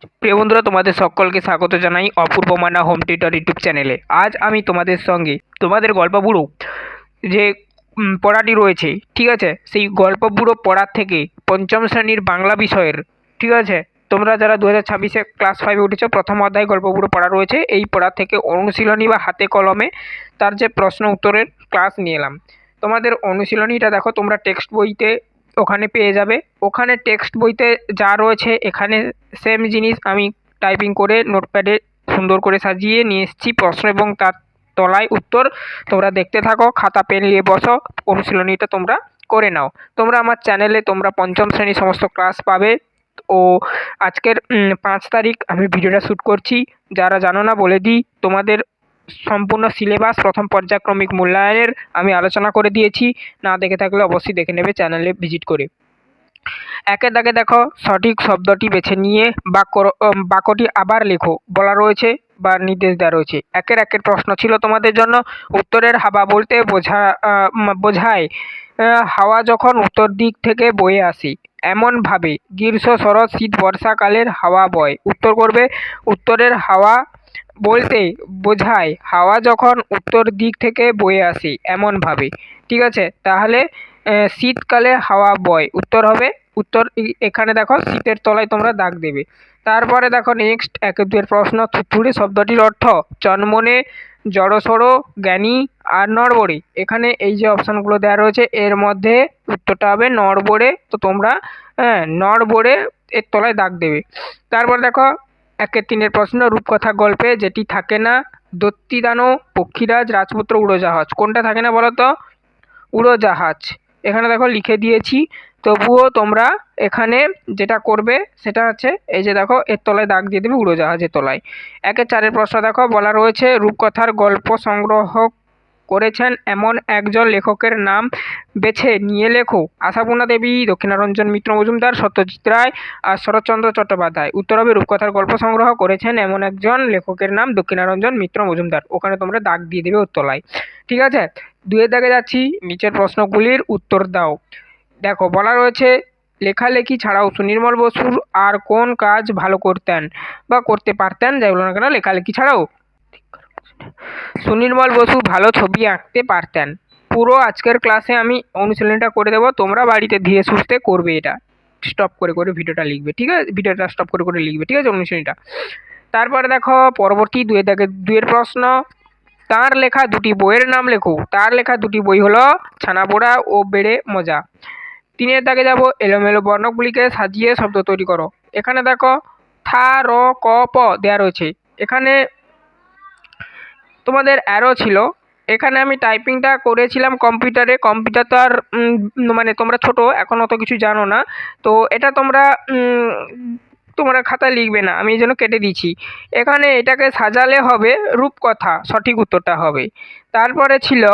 প্রিয় বন্ধুরা, তোমাদের সকলকে স্বাগত জানাই অপূর্ব মান্না হোম টিউটর ইউটিউব চ্যানেলে। আজ আমি তোমাদের সঙ্গে তোমাদের গল্প বুড়ো যে পড়াটি রয়েছে, ঠিক আছে, সেই গল্প বুড়ো পড়ার থেকে পঞ্চম শ্রেণীর বাংলা বিষয়ের, ঠিক আছে, তোমরা যারা 2026-এ ক্লাস 5-এ উঠেছো, প্রথম অধ্যায় গল্প বুড়ো পড়া রয়েছে। এই পড়া থেকে অনুশীলনী বা হাতে কলমে তার যে প্রশ্ন উত্তরের ক্লাস নিয়ে এলাম। তোমাদের অনুশীলনীটা দেখো, তোমরা টেক্সট বইতে ওখানে পেয়ে যাবে। ওখানে টেক্সট বইতে যা রয়েছে এখানে সেম জিনিস আমি টাইপিং করে নোটপ্যাডে সুন্দর করে সাজিয়ে নিয়ে এসেছি, প্রশ্ন এবং তার তলায় উত্তর। তোমরা দেখতে থাকো, খাতা পেন নিয়ে বসো, অনুশীলনীটা তোমরা করে নাও। তোমরা আমার চ্যানেলে তোমরা পঞ্চম শ্রেণীর সমস্ত ক্লাস পাবে। ও আজকের 5 তারিখ আমি ভিডিওটা শ্যুট করছি। যারা জানো না বলে দিই, তোমাদের সম্পূর্ণ সিলেবাস প্রথম পর্যায়ক্রমিক মূল্যায়নের আমি আলোচনা করে দিয়েছি। না দেখে থাকলে অবশ্যই দেখে নেবে চ্যানেলে ভিজিট করে। একের দাগে দেখো, সঠিক শব্দটি বেছে নিয়ে বাক্যটি আবার লেখো বলা রয়েছে বা নির্দেশ দেওয়া রয়েছে। একের প্রশ্ন ছিল তোমাদের জন্য, উত্তরের হাওয়া বলতে বোঝায় হাওয়া যখন উত্তর দিক থেকে বয়ে আসে এমনভাবে গ্রীষ্ম, শরৎ, শীত, বর্ষাকালের হাওয়া বয়। উত্তর করবে, উত্তরের হাওয়া বলতে বোঝায় হাওয়া যখন উত্তর দিক থেকে বয়ে আসে এমনভাবে। ঠিক আছে, তাহলে শীতকালে হাওয়া বয় উত্তর হবে। উত্তর এখানে দেখো, শীতের তলায় তোমরা দাগ দেবে। তারপরে দেখো নেক্সট 1-2 প্রশ্ন, থুড়থুড়ি শব্দটির অর্থ চনমনে, জড়সড়, জ্ঞানী আর নড়বড়ে। এখানে এই যে অপশানগুলো দেওয়া রয়েছে এর মধ্যে উত্তরটা হবে নড়বড়ে। তো তোমরা নড়বড়ে এর তলায় দাগ দেবে। তারপর দেখো 1-3 প্রশ্ন, রূপকথা গল্পে যেটি থাকে না, দত্তিদানো, পক্ষীরাজ, রাজপুত্র, উড়োজাহাজ। কোনটা থাকে না বলো তো? উড়োজাহাজ। এখানে দেখো লিখে দিয়েছি, তবুও তোমরা এখানে যেটা করবে সেটা হচ্ছে এই যে দেখো এর তলায় দাগ দিয়ে দেবে উড়োজাহাজের তলায়। 1-4 প্রশ্ন দেখো, বলা রয়েছে রূপকথার গল্প সংগ্রহ করেছেন এমন একজন লেখকের নাম বেছে নিয়ে লেখো। আশাপূর্ণা দেবী, দক্ষিণারঞ্জন মিত্র মজুমদার, সত্যজিৎ রায় আর শরৎচন্দ্র চট্টোপাধ্যায়। উত্তর হবে রূপকথার গল্প সংগ্রহ করেছেন এমন একজন লেখকের নাম দক্ষিণারঞ্জন মিত্র মজুমদার। ওখানে তোমরা দাগ দিয়ে দেবে ওর তলায়। ঠিক আছে, 2-এর দাগে যাচ্ছি, নিচের প্রশ্নগুলির উত্তর দাও। দেখো বলা রয়েছে লেখালেখি ছাড়াও সুনির্মল বসুর আর কোন কাজ ভালো করতেন বা করতে পারতেন, যাই বলো না কেন, লেখালেখি ছাড়াও সুনির্মল বসু ভালো ছবি আঁকতে পারতেন। পুরো আজকের ক্লাসে আমি অনুশীলনটা করে দেবো, তোমরা বাড়িতে ধীরে সুস্থে করবে। এটা স্টপ করে করে ভিডিওটা লিখবে, ঠিক আছে, ভিডিওটা স্টপ করে করে লিখবে, ঠিক আছে, অনুশীলনটা। তারপরে দেখো পরবর্তী 2-এর প্রশ্ন, তার লেখা 2টি বইয়ের নাম লেখো। তার লেখা 2টি বই হলো ছানাপোড়া ও বেড়ে মজা। 3-এর দাগে যাব, এলোমেলো বর্ণগুলিকে সাজিয়ে শব্দ তৈরি করো। এখানে দেখো থা, র, ক, প দেওয়া রয়েছে। এখানে তোমাদের অ্যারো ছিল। এখানে আমি টাইপিংটা করেছিলাম কম্পিউটারে। কম্পিউটার তো আর মানে তোমরা ছোট, এখন অত কিছু জানো না, তো এটা তোমরা খাতায় লিখবে না, আমি এই জন্য কেটে দিচ্ছি। এখানে এটাকে সাজালে হবে রূপকথা, সঠিক উত্তরটা হবে। তারপরে ছিল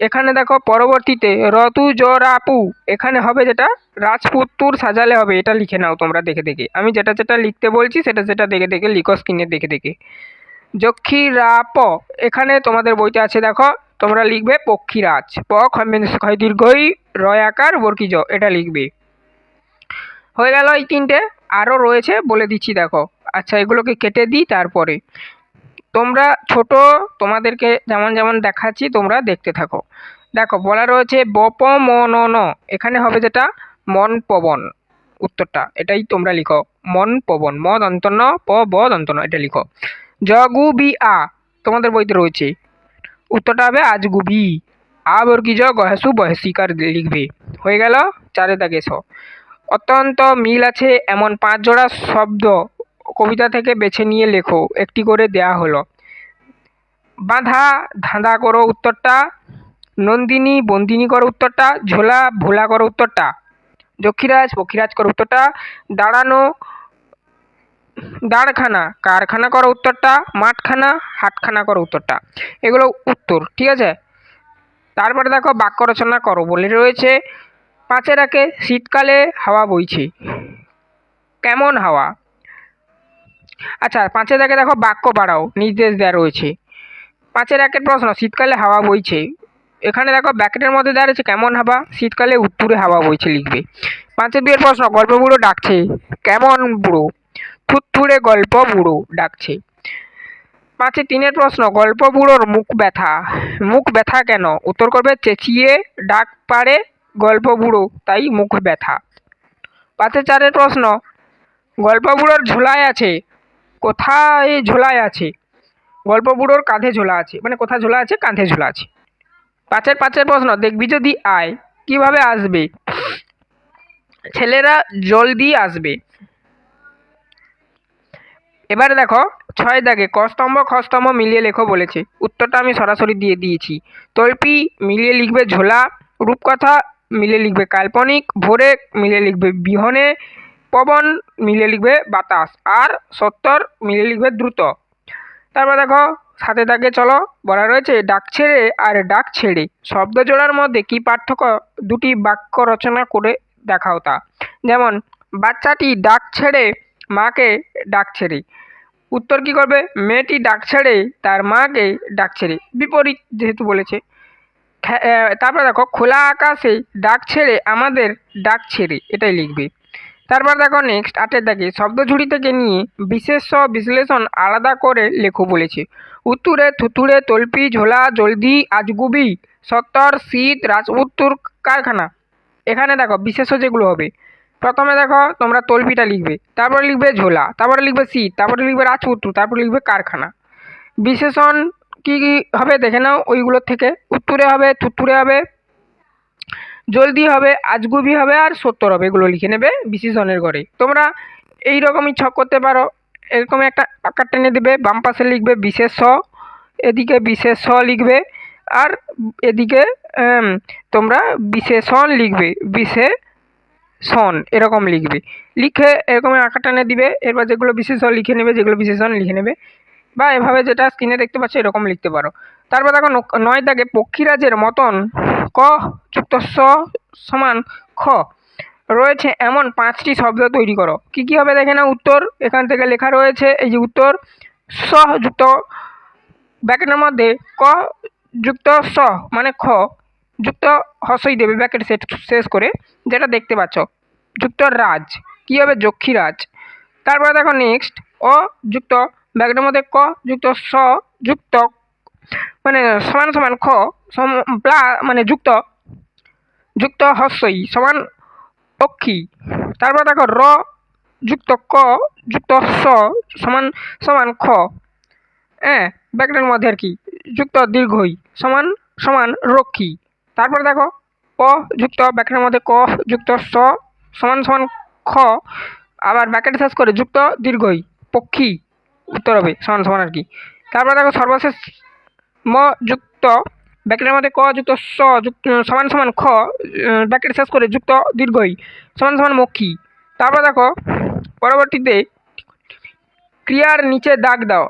এখানে দেখো পরবর্তীতে রতু জরাপু, এখানে হবে যেটা রাজপুত্তুর সাজালে হবে। এটা লিখে নাও তোমরা দেখে দেখে, আমি যেটা যেটা লিখতে বলছি সেটা সেটা দেখে দেখে লিখো, স্ক্রিনে দেখে দেখে। যক্ষীরাপ, এখানে তোমাদের বইতে আছে, দেখো তোমরা লিখবে পক্ষীরাজ। প ক্ষয় দীর্ঘই রয় আকার বর্গীজ, এটা লিখবে। হয়ে গেল এই 3টে। আরও রয়েছে বলে দিচ্ছি, দেখো। আচ্ছা, এগুলোকে কেটে দিই। তারপরে তোমরা ছোট, তোমাদেরকে যেমন যেমন দেখাচ্ছি তোমরা দেখতে থাকো। দেখো বলা রয়েছে বপ মন ন, এখানে হবে যেটা মন পবন। উত্তরটা এটাই তোমরা লিখো, মন পবন, ম দন্ত ন, প ব দন্ত ন, এটা লিখো। জগুবি আ, তোমাদের বইতে রয়েছে, উত্তরটা হবে আজগুবি। আ বর্গীজ গহেসু বহেসিকার লিখবে। হয়ে গেল 4-এর দাগে এসো। অত্যন্ত মিল আছে এমন 5 জোড়া শব্দ কবিতা থেকে বেছে নিয়ে লেখো। একটি করে দেয়া হলো। বাঁধা ধাঁধা করো উত্তরটা, নন্দিনী বন্দিনী করো উত্তরটা, ঝোলা ভোলা করো উত্তরটা, যক্ষীরাজ পক্ষীরাজ করো উত্তরটা, দাঁড়ানো দাঁড়খানা কারখানা করো উত্তরটা, মাঠখানা হাটখানা করো উত্তরটা। এগুলো উত্তর, ঠিক আছে। তারপরে দেখো বাক্য রচনা করো বলে রয়েছে। 5-এর একে, শীতকালে হাওয়া বইছে, কেমন হাওয়া। আচ্ছা, 5-এর একে দেখো বাক্য বাড়াও, নির্দেশ দেওয়া রয়েছে। 5-এর একের প্রশ্ন, শীতকালে হাওয়া বইছে, এখানে দেখো ব্র্যাকেটের মধ্যে দেওয়া রয়েছে কেমন হাওয়া, শীতকালে উত্তরে হাওয়া বইছে লিখবে। 5-এর 2-এর প্রশ্ন, গল্প বুড়ো ডাকছে, কেমন বুড়ো। থুতথুড়ে গল্প বুড়ো ডাকছে। 5-এ 3-এর প্রশ্ন, গল্প বুড়োর মুখ ব্যথা। মুখ ব্যথা কেন? উত্তর করবে চেঁচিয়ে ডাক পারে গল্প বুড়ো, তাই মুখ ব্যথা। 5-এ 4-এর প্রশ্ন, গল্প বুড়োর ঝোলায় আছে। কোথায় ঝোলায় আছে? গল্প বুড়োর কাঁধে ঝোলা আছে, মানে কোথায় ঝোলা আছে? কাঁধে ঝোলা আছে। 5-এর প্রশ্ন, দেখবি যদি আয়। কিভাবে আসবে? ছেলেরা জলদি আসবে। এবারে দেখো 6 দাগে ক স্তম্ভ খ স্তম্ভ মিলিয়ে লেখো বলেছে। উত্তরটা আমি সরাসরি দিয়ে দিয়েছি। তল্পি মিলিয়ে লিখবে ঝোলা, রূপকথা মিলিয়ে লিখবে কাল্পনিক, ভোরে মিলিয়ে লিখবে বিহনে, পবন মিলিয়ে লিখবে বাতাস, আর সত্তর মিলিয়ে লিখবে দ্রুত। তারপর দেখো 7 দাগে চলো, বলা রয়েছে ডাক ছেড়ে আর ডাক ছেড়ে শব্দ জোড়ার মধ্যে কি পার্থক্য, দুটি বাক্য রচনা করে দেখাও তা। যেমন বাচ্চাটি ডাক ছেড়ে মাকে ডাক ছেড়ে। উত্তর কি করবে? মেয়েটি ডাক ছেড়ে তার মাকে ডাক ছেড়ে, বিপরীত যেহেতু বলেছে। তারপর দেখো খোলা আকাশে ডাক ছেড়ে আমাদের ডাক ছেড়ে, এটাই লিখবে। তারপর দেখো নেক্সট 8 দাগে শব্দ ঝুড়ি থেকে নিয়ে বিশেষ বিশ্লেষণ আলাদা করে লেখো বলেছে। উত্তরে থুতুড়ে, তল্পি, ঝোলা, জলদি, আজগুবি, সত্তর, শীত, রাজপুত্তুর, কারখানা। এখানে দেখো বিশেষ্য যেগুলো হবে, প্রথমে দেখো তোমরা তল্পিটা লিখবে, তারপরে লিখবে ঝোলা, তারপরে লিখবে শীত, তারপরে লিখবে রাজপুত্র, তারপরে লিখবে কারখানা। বিশেষণ কি কি হবে দেখে নাও ওইগুলোর থেকে। উত্তরে হবে, থুতুড়ে হবে, জলদি হবে, আজগুবি হবে, আর সত্তর হবে। এগুলো লিখে নেবে বিশেষণের ঘরে। তোমরা এই রকমই ছক করতে পারো। এরকম একটা আকার টেনে দেবে, বাম পাশে লিখবে বিশেষ, এদিকে বিশেষ লিখবে, আর এদিকে তোমরা বিশেষণ লিখবে, বিশেষণ এরকম লিখবে। লিখে এরকম আকার টেনে দিবে। এরপর যেগুলো বিশেষণ লিখে নেবে, যেগুলো বিশেষণ লিখে নেবে, বা এভাবে যেটা স্ক্রিনে দেখতে পাচ্ছ এরকম লিখতে পারো। তারপর দেখো 9 দাগে পক্ষীরাজের মতন ক যুক্ত স সমান খ রয়েছে এমন 5টি শব্দ তৈরি করো। কি কি হবে দেখে নাও। উত্তর এখান থেকে লেখা রয়েছে, এই যে উত্তর। স যুক্ত ব্র্যাকেটের মধ্যে ক যুক্ত স মানে খ যুক্ত হসই দেবে ব্র্যাকেট শেষ করে, যেটা দেখতে পাচ্ছ। যুক্ত রাজ কি হবে? যক্ষীরাজ। তারপরে দেখো নেক্সট অ যুক্ত ব্র্যাকেটের মধ্যে ক যুক্ত স যুক্ত মানে সমান সমান খ মানে যুক্ত যুক্ত হস্যই সমান পক্ষী। তারপর দেখো র যুক্ত ক যুক্ত স সমান সমান খ, হ্যাঁ ব্র্যাকেটের মধ্যে আর কি, যুক্ত দীর্ঘই সমান সমান রক্ষী। তারপর দেখো প যুক্ত ব্র্যাকেটের মধ্যে ক যুক্ত স সমান সমান খ, আবার ব্র্যাকেট শেষ করে যুক্ত দীর্ঘই পক্ষী, উত্তর হবে সমান সমান আর কি। তারপর দেখো সর্বশেষ ম যুক্ত ব্র্যাকেটের মধ্যে ক যুক্ত স যুক্ত সমান সমান খ, ব্র্যাকেট শেষ করে যুক্ত দীর্ঘই সমান সমান মক্ষী। তারপর দেখো পরবর্তীতে ক্রিয়ার নিচে দাগ দাও।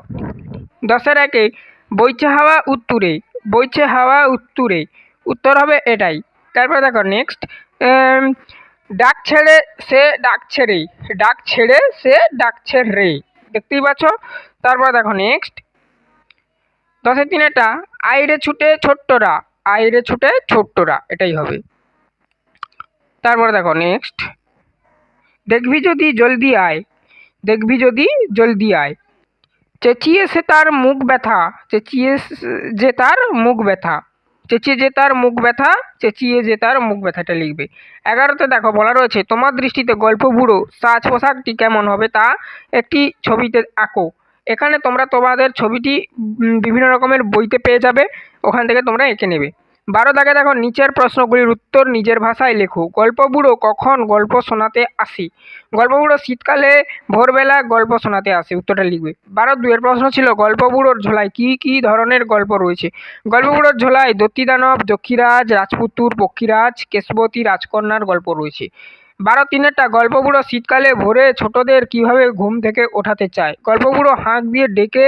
10-এর 1 বইছে হাওয়া উত্তুরে, বইছে হাওয়া উত্তুরে, উত্তর হবে এটাই। তারপর দেখো নেক্সট ডাক ছেড়ে সে ডাক ছেড়ে, ডাক ছেড়ে সে ডাক ছেড়ে, দেখতেই পাচ্ছ। তারপর দেখো নেক্সট 10-এর 3-টা আইরে ছুটে ছোট্টরা, আইরে ছুটে ছোট্টরা, এটাই হবে। তারপর দেখো নেক্সট দেখবি যদি জলদি আয়, দেখবি যদি জলদি আয়, চেঁচিয়ে সে তার মুখ ব্যথা, চেঁচিয়ে যে তার মুখ ব্যথা, চেঁচিয়ে যে তার মুখ ব্যথা, চেঁচিয়ে যে তার মুখ ব্যথাটা লিখবে। 11তে দেখো বলা রয়েছে তোমার দৃষ্টিতে গল্প বুড়ো সাজ পোশাকটি কেমন হবে তা একটি ছবিতে আঁকো। এখানে তোমরা তোমাদের ছবিটি বিভিন্ন রকমের বইতে পেয়ে যাবে, ওখান থেকে তোমরা এঁকে নেবে। 12 দাগে দেখো নিচের প্রশ্নগুলির উত্তর নিজের ভাষায় লেখো। গল্প বুড়ো কখন গল্প শোনাতে আসে? গল্প বুড়ো শীতকালে ভোরবেলা গল্প শোনাতে আসে, উত্তরটা লিখবে। 12-2 প্রশ্ন ছিল গল্প বুড়োর ঝোলায় কি কি ধরনের গল্প রয়েছে? গল্প বুড়োর ঝোলায় দত্তিদানব, যক্ষীরাজ, রাজপুত্তুর, পক্ষীরাজ, কেশবতী, রাজকন্যার গল্প রয়েছে। 12-3-টা গল্প বুড়ো শীতকালে ভোরে ছোটদের কিভাবে ঘুম থেকে ওঠাতে চায়। গল্প বুড়ো হাঁক দিয়ে ডেকে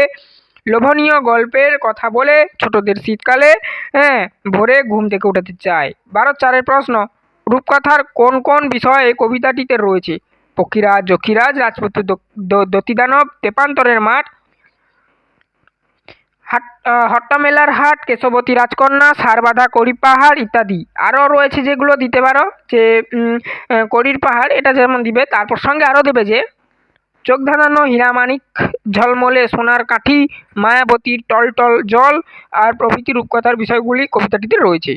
লোভনীয় গল্পের কথা বলে ছোটদের শীতকালে ভোরে ঘুম থেকে উঠাতে চায়। 12-4 প্রশ্ন রূপকথার কোন কোন বিষয়ে কবিতাটিতে রয়েছে? পক্ষীরাজ, যক্ষীরাজ, রাজপুত্র, দত্তিদানব, তেপান্তরের মাঠ, হট্টমেলার হাট, কেশবতী রাজকন্যা, সারবাঁধা কড়ি পাহাড় ইত্যাদি। আরও রয়েছে যেগুলো দিতে পারো, যে কড়ির পাহাড় এটা যেমন দিবে, তারপর সঙ্গে আরও দেবে যে চোখ ধাঁধানো হীরামাণিক, ঝলমলে সোনার কাঠি, মায়াবতীর টলটল জল আর প্রভৃতি রূপকথার বিষয়গুলি কবিতাটিতে রয়েছে।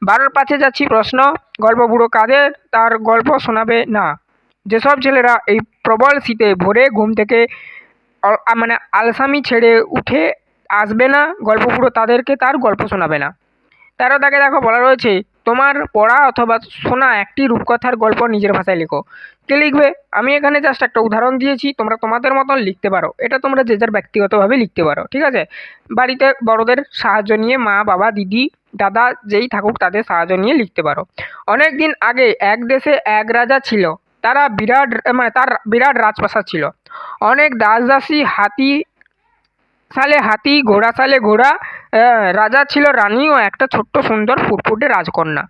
12-5 যাচ্ছি প্রশ্ন। গল্প বুড়ো কাদের, তার গল্প শোনাবে না? যেসব ছেলেরা এই প্রবল শীতে ভোরে ঘুম থেকে আলসামি ছেড়ে উঠে আসবে না, গল্প বুড়ো তাদেরকে তার গল্প শোনাবে না। 13 দাগে দেখো বলা রয়েছে, তোমার পড়া অথবা শোনা একটি রূপকথার গল্প নিজের ভাষায় লেখো। কে লিখবে? আমি এখানে জাস্ট একটা উদাহরণ দিয়েছি, তোমরা তোমাদের মতন লিখতে পারো। এটা তোমরা যে যার ব্যক্তিগতভাবে লিখতে পারো, ঠিক আছে? বাড়িতে বড়দের সাহায্য নিয়ে, মা বাবা দিদি দাদা যেই থাকুক তাদের সাহায্য নিয়ে লিখতে পারো। অনেক দিন আগে এক দেশে এক রাজা ছিল, তার বিরাট রাজপ্রাসাদ ছিল। অনেক দাস দাসী, হাতি ঘোড়া সালে ঘোড়া। রাজা ছিল রানী ও একটা ছোট্ট সুন্দর ফুটফুটে রাজকন্যা।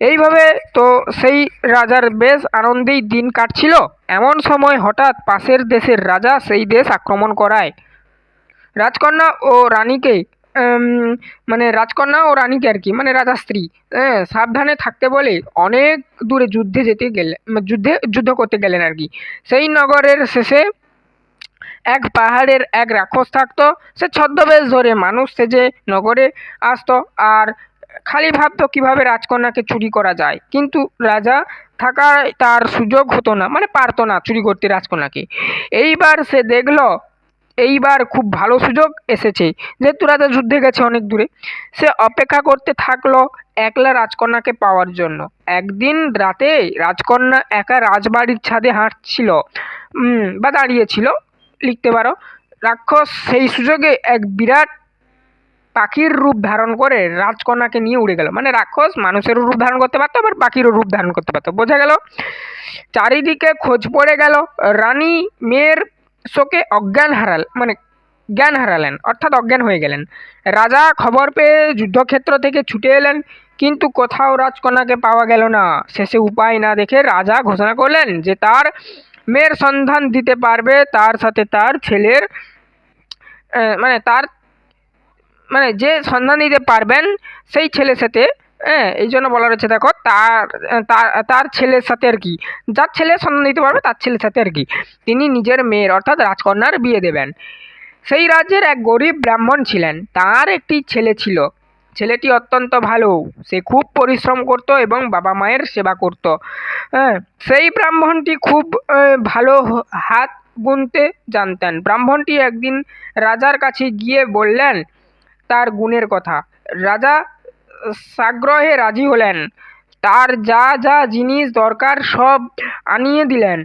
এইভাবে তো সেই রাজার বেশ আনন্দেই দিন কাটছিল। এমন সময় হঠাৎ পাশের দেশের রাজা সেই দেশ আক্রমণ করায় রাজকন্যা ও রানীকে আর কি, মানে রাজার স্ত্রী, সাবধানে থাকতে বলে অনেক দূরে যুদ্ধ করতে গেলেন আর কি। সেই নগরের শেষে এক পাহাড়ের এক রাক্ষস থাকতো। সে ছদ্মবেশ ধরে মানুষ সেজে নগরে আসতো আর খালি ভাবতো কিভাবে রাজকন্যাকে চুরি করা যায়, কিন্তু রাজা থাকায় তার সুযোগ হতো না, মানে পারতো না চুরি করতে রাজকন্যাকে। এইবার সে দেখলো এইবার খুব ভালো সুযোগ এসেছে, যেহেতু রাজা যুদ্ধে গেছে অনেক দূরে। সে অপেক্ষা করতে থাকলো একলা রাজকন্যাকে পাওয়ার জন্য। একদিন রাতে রাজকন্যা একা রাজবাড়ির ছাদে হাঁটছিল বা দাঁড়িয়েছিল, লিখতে পারো। রাক্ষস সেই সুযোগে এক বিরাট পাখির রূপ ধারণ করে রাজকন্যাকে নিয়ে উড়ে গেল। মানে রাক্ষস মানুষেরও রূপ ধারণ করতে পারতো, আবার পাখিরও রূপ ধারণ করতে পারতো, বোঝা গেল? চারিদিকে খোঁজ পড়ে গেল। রানী মেয়ের শোকে জ্ঞান হারালেন, অর্থাৎ অজ্ঞান হয়ে গেলেন। রাজা খবর পেয়ে যুদ্ধক্ষেত্র থেকে ছুটে এলেন, কিন্তু কোথাও রাজকন্যাকে পাওয়া গেল না। শেষে উপায় না দেখে রাজা ঘোষণা করলেন যে তার মেয়ের সন্ধান দিতে পারবে তার সাথে তার ছেলের যে সন্ধান দিতে পারবেন সেই ছেলের সাথে, এই জন্য বলা রয়েছে দেখো তার ছেলের সাথে আর কি, যার ছেলে সন্ধান দিতে পারবে তার ছেলের সাথে আর কি তিনি নিজের মেয়ের অর্থাৎ রাজকন্যার বিয়ে দেবেন। সেই রাজ্যের এক গরিব ব্রাহ্মণ ছিলেন, তার একটি ছেলে ছিল। ছেলেটি অত্যন্ত ভালো, সে খুব পরিশ্রম করত এবং বাবা মায়ের সেবা করত। সেই ব্রাহ্মণটি খুব ভালো হাত বুনতে জানতেন। ব্রাহ্মণটি একদিন রাজার কাছে গিয়ে বললেন তার গুণের কথা। রাজা সাগ্রহে রাজি হলেন, তার যা যা জিনিস দরকার সব আনিয়ে দিলেন।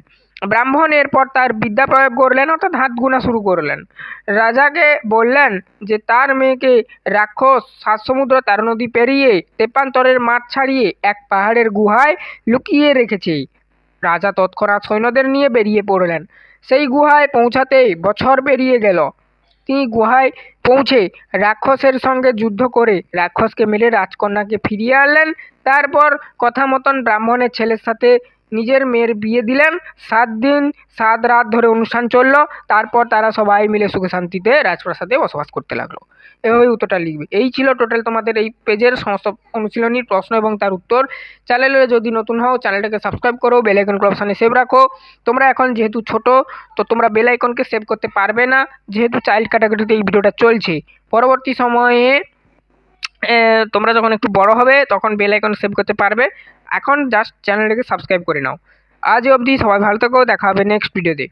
ব্রাহ্মণ এরপর তার বিদ্যা প্রয়োগ করলেন, অর্থাৎ হাত গোনা শুরু করলেন। রাজাকে বললেন যে তার মেয়েকে রাক্ষস 7 সমুদ্র 13 নদী পেরিয়ে তেপান্তরের মাঠ ছাড়িয়ে এক পাহাড়ের গুহায় লুকিয়ে রেখেছে। রাজা তৎক্ষণাৎ সৈন্যদের নিয়ে বেরিয়ে পড়লেন। সেই গুহায় পৌঁছাতেই বছর পেরিয়ে গেল। তিনি গুহায় পৌঁছে রাক্ষসের সঙ্গে যুদ্ধ করে রাক্ষসকে মেরে রাজকন্যাকে ফিরিয়ে আনলেন। তারপর কথা মতন ব্রাহ্মণের ছেলের সাথে নিজের মেয়ের বিয়ে দিলেন। 7 দিন 7 রাত ধরে অনুষ্ঠান চলল। তারপর তারা সবাই মিলে সুখে শান্তিতে রাজপ্রাসাদে বসবাস করতে লাগলো। এভাবেই উত্তরটা লিখবে। এই ছিল টোটাল তোমাদের এই পেজের সমস্ত অনুশীলনীর প্রশ্ন এবং তার উত্তর। চ্যানেলে যদি নতুন হও চ্যানেলটাকে সাবস্ক্রাইব করো, বেল আইকন অপশানে সেভ রাখো। তোমরা এখন যেহেতু ছোট, তো তোমরা বেল আইকনকে সেভ করতে পারবে না, যেহেতু চাইল্ড ক্যাটাগরিতে এই ভিডিওটা চলছে। পরবর্তী সময়ে তোমরা যখন একটু বড় হবে তখন বেল আইকন সেভ করতে পারবে। এখন জাস্ট চ্যানেলটাকে সাবস্ক্রাইব করে নাও। আজ অবধি সবাই ভালো থেকো, দেখা হবে নেক্সট ভিডিওতে।